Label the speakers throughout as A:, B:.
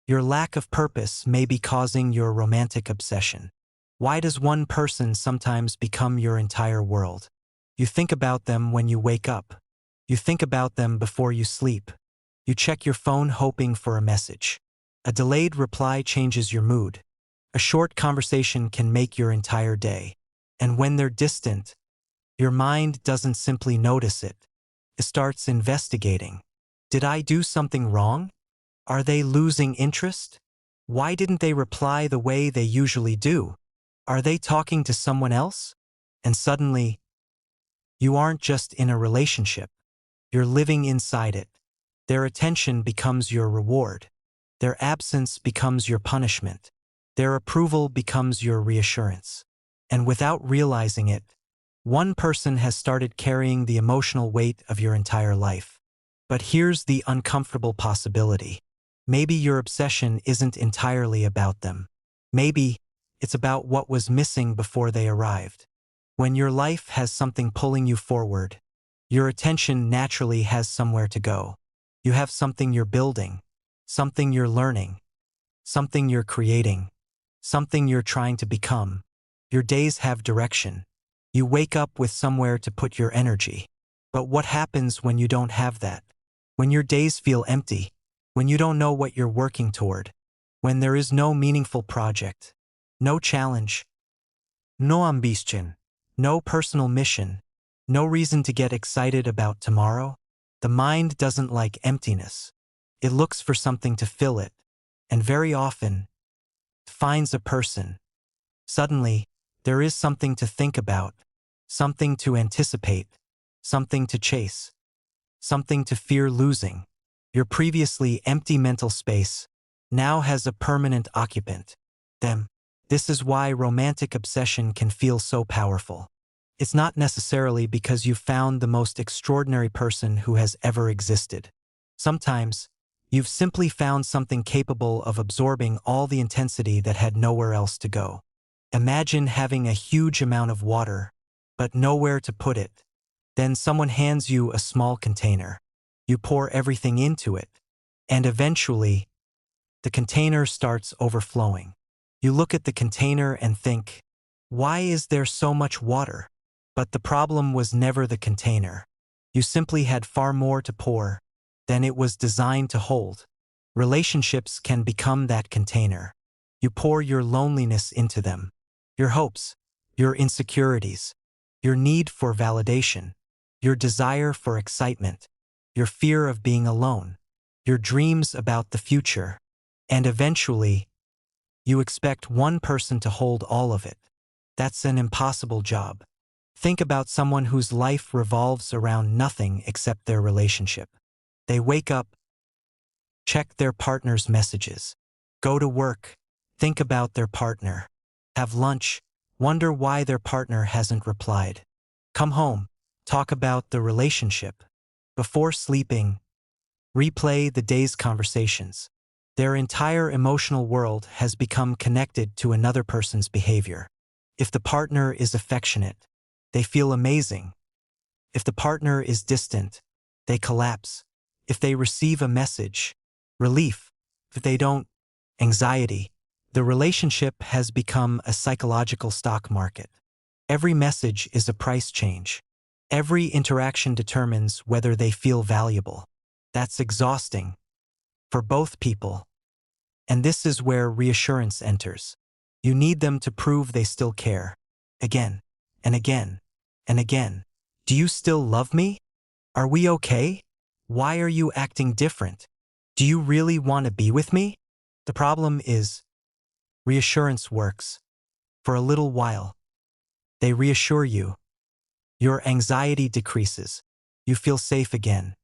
A: Your lack of purpose may be causing your romantic obsession. Why does one person sometimes become your entire world? You think about them when you wake up. You think about them before you sleep. You check your phone hoping for a message. A delayed reply changes your mood. A short conversation can make your entire day. And when they're distant, your mind doesn't simply notice it. It starts investigating. Did I do something wrong? Are they losing interest? Why didn't they reply the way they usually do? Are they talking to someone else? And suddenly, you aren't just in a relationship. You're living inside it. Their attention becomes your reward. Their absence becomes your punishment. Their approval becomes your reassurance. And without realizing it, one person has started carrying the emotional weight of your entire life. But here's the uncomfortable possibility. Maybe your obsession isn't entirely about them. Maybe it's about what was missing before they arrived. When your life has something pulling you forward, your attention naturally has somewhere to go. You have something you're building, something you're learning, something you're creating, something you're trying to become. Your days have direction. You wake up with somewhere to put your energy. But what happens when you don't have that? When your days feel empty? When you don't know what you're working toward? When there is no meaningful project? No challenge? No ambition? No personal mission? No reason to get excited about tomorrow? The mind doesn't like emptiness. It looks for something to fill it. And very often, it finds a person. Suddenly, there is something to think about, something to anticipate, something to chase, something to fear losing. Your previously empty mental space now has a permanent occupant, them. This is why romantic obsession can feel so powerful. It's not necessarily because you've found the most extraordinary person who has ever existed. Sometimes, you've simply found something capable of absorbing all the intensity that had nowhere else to go. Imagine having a huge amount of water, but nowhere to put it. Then someone hands you a small container. You pour everything into it, and eventually, the container starts overflowing. You look at the container and think, why is there so much water? But the problem was never the container. You simply had far more to pour than it was designed to hold. Relationships can become that container. You pour your loneliness into them, your hopes, your insecurities, your need for validation, your desire for excitement, your fear of being alone, your dreams about the future, and eventually, you expect one person to hold all of it. That's an impossible job. Think about someone whose life revolves around nothing except their relationship. They wake up, check their partner's messages, go to work, think about their partner, have lunch, wonder why their partner hasn't replied, come home, talk about the relationship. Before sleeping, replay the day's conversations. Their entire emotional world has become connected to another person's behavior. If the partner is affectionate, they feel amazing. If the partner is distant, they collapse. If they receive a message, relief. If they don't, anxiety. The relationship has become a psychological stock market. Every message is a price change. Every interaction determines whether they feel valuable. That's exhausting for both people. And this is where reassurance enters. You need them to prove they still care. Again, and again, and again. Do you still love me? Are we okay? Why are you acting different? Do you really want to be with me? The problem is, reassurance works. For a little while. They reassure you. Your anxiety decreases. You feel safe again.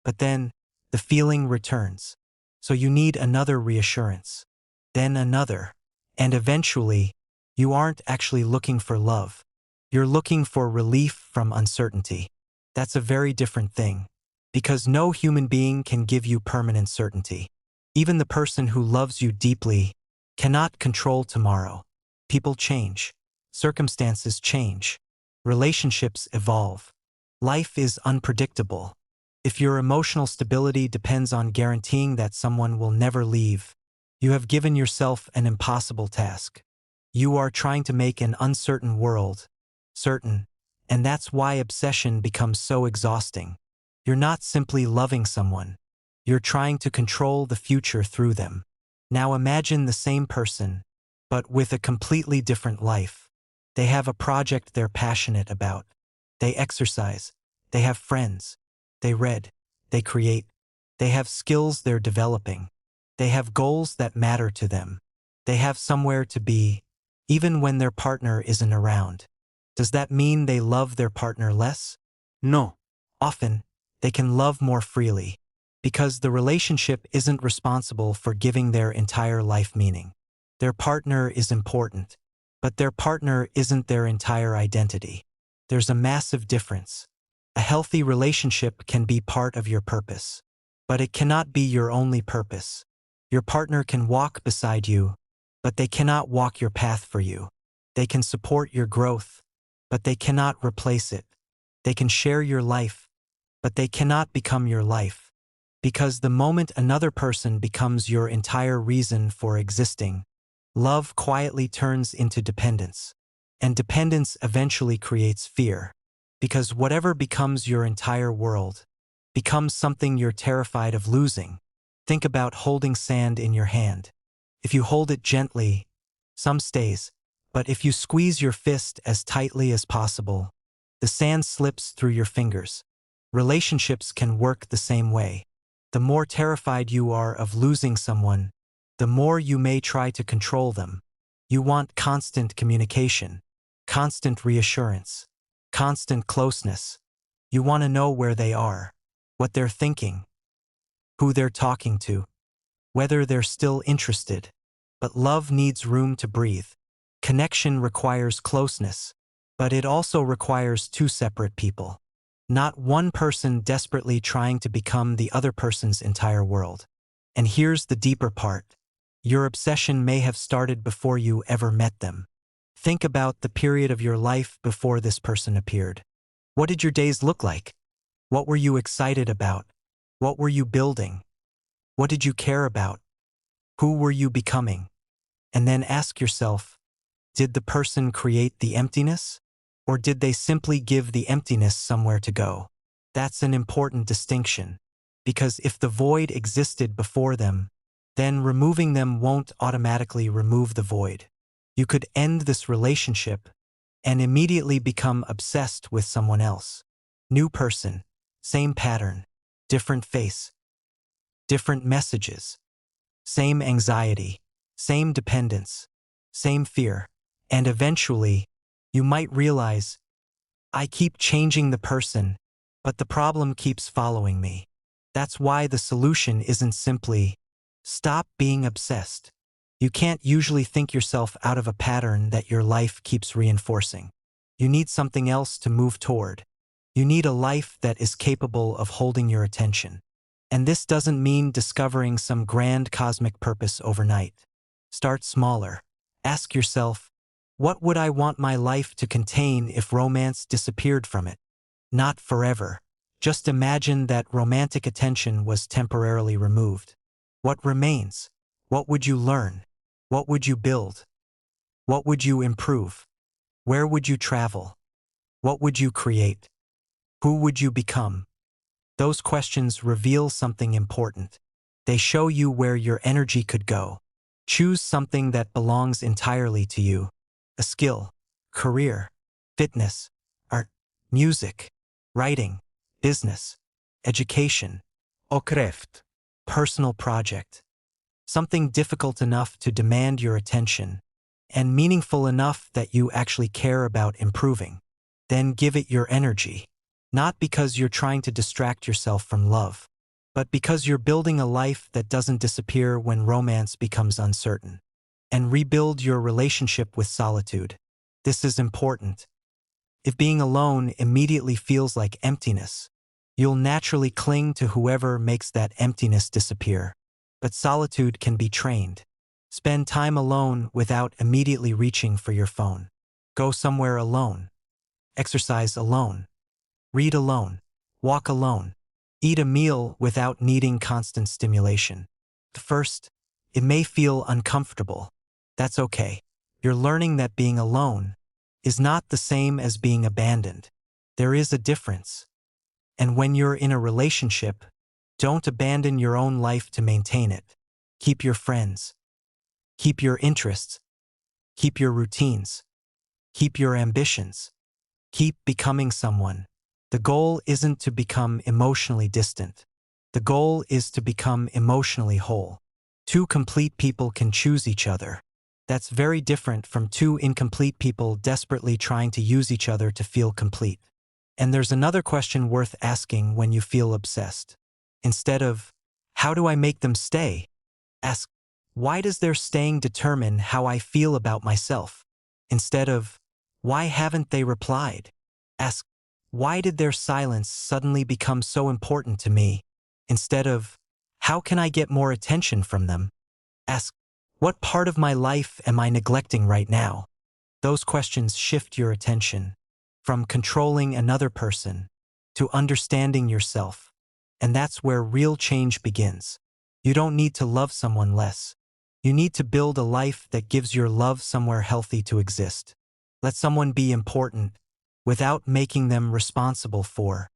A: But then, the feeling returns. So you need another reassurance. Then another. And eventually, you aren't actually looking for love. You're looking for relief from uncertainty. That's a very different thing. Because no human being can give you permanent certainty. Even the person who loves you deeply cannot control tomorrow. People change. Circumstances change. Relationships evolve. Life is unpredictable. If your emotional stability depends on guaranteeing that someone will never leave, You have given yourself an impossible task. You are trying to make an uncertain world certain, and that's why obsession becomes so exhausting. You're not simply loving someone. You're trying to control the future through them. Now imagine the same person, but with a completely different life. They have a project they're passionate about. They exercise. They have friends. They read. They create. They have skills they're developing. They have goals that matter to them. They have somewhere to be, even when their partner isn't around. Does that mean they love their partner less? No. Often, they can love more freely, because the relationship isn't responsible for giving their entire life meaning. Their partner is important, but their partner isn't their entire identity. There's a massive difference. A healthy relationship can be part of your purpose, but it cannot be your only purpose. Your partner can walk beside you, but they cannot walk your path for you. They can support your growth, but they cannot replace it. They can share your life, but they cannot become your life. Because the moment another person becomes your entire reason for existing, love quietly turns into dependence. And dependence eventually creates fear. Because whatever becomes your entire world becomes something you're terrified of losing. Think about holding sand in your hand. If you hold it gently, some stays. But if you squeeze your fist as tightly as possible, the sand slips through your fingers. Relationships can work the same way. The more terrified you are of losing someone, the more you may try to control them. You want constant communication, constant reassurance, constant closeness. You want to know where they are, what they're thinking, who they're talking to, whether they're still interested. But love needs room to breathe. Connection requires closeness, but it also requires two separate people. Not one person desperately trying to become the other person's entire world. And here's the deeper part. Your obsession may have started before you ever met them. Think about the period of your life before this person appeared. What did your days look like? What were you excited about? What were you building? What did you care about? Who were you becoming? And then ask yourself, did the person create the emptiness? Or did they simply give the emptiness somewhere to go? That's an important distinction, because if the void existed before them, then removing them won't automatically remove the void. You could end this relationship and immediately become obsessed with someone else. New person, same pattern, different face, different messages, same anxiety, same dependence, same fear, and eventually, you might realize, I keep changing the person, but the problem keeps following me. That's why the solution isn't simply, stop being obsessed. You can't usually think yourself out of a pattern that your life keeps reinforcing. You need something else to move toward. You need a life that is capable of holding your attention. And this doesn't mean discovering some grand cosmic purpose overnight. Start smaller. Ask yourself, what would I want my life to contain if romance disappeared from it? Not forever. Just imagine that romantic attention was temporarily removed. What remains? What would you learn? What would you build? What would you improve? Where would you travel? What would you create? Who would you become? Those questions reveal something important. They show you where your energy could go. Choose something that belongs entirely to you. A skill, career, fitness, art, music, writing, business, education,
B: Okräft.
A: personal project. Something difficult enough to demand your attention and meaningful enough that you actually care about improving. Then give it your energy, not because you're trying to distract yourself from love, but because you're building a life that doesn't disappear when romance becomes uncertain. And rebuild your relationship with solitude. This is important. If being alone immediately feels like emptiness, you'll naturally cling to whoever makes that emptiness disappear. But solitude can be trained. Spend time alone without immediately reaching for your phone. Go somewhere alone. Exercise alone. Read alone. Walk alone. Eat a meal without needing constant stimulation. First, It may feel uncomfortable. That's okay. You're learning that being alone is not the same as being abandoned. There is a difference. And when you're in a relationship, don't abandon your own life to maintain it. Keep your friends. Keep your interests. Keep your routines. Keep your ambitions. Keep becoming someone. The goal isn't to become emotionally distant. The goal is to become emotionally whole. Two complete people can choose each other. That's very different from two incomplete people desperately trying to use each other to feel complete. And there's another question worth asking when you feel obsessed. Instead of, how do I make them stay? Ask, why does their staying determine how I feel about myself? Instead of, why haven't they replied? Ask, why did their silence suddenly become so important to me? Instead of, how can I get more attention from them? Ask, what part of my life am I neglecting right now? Those questions shift your attention from controlling another person to understanding yourself. And that's where real change begins. You don't need to love someone less. You need to build a life that gives your love somewhere healthy to exist. Let someone be important without making them responsible for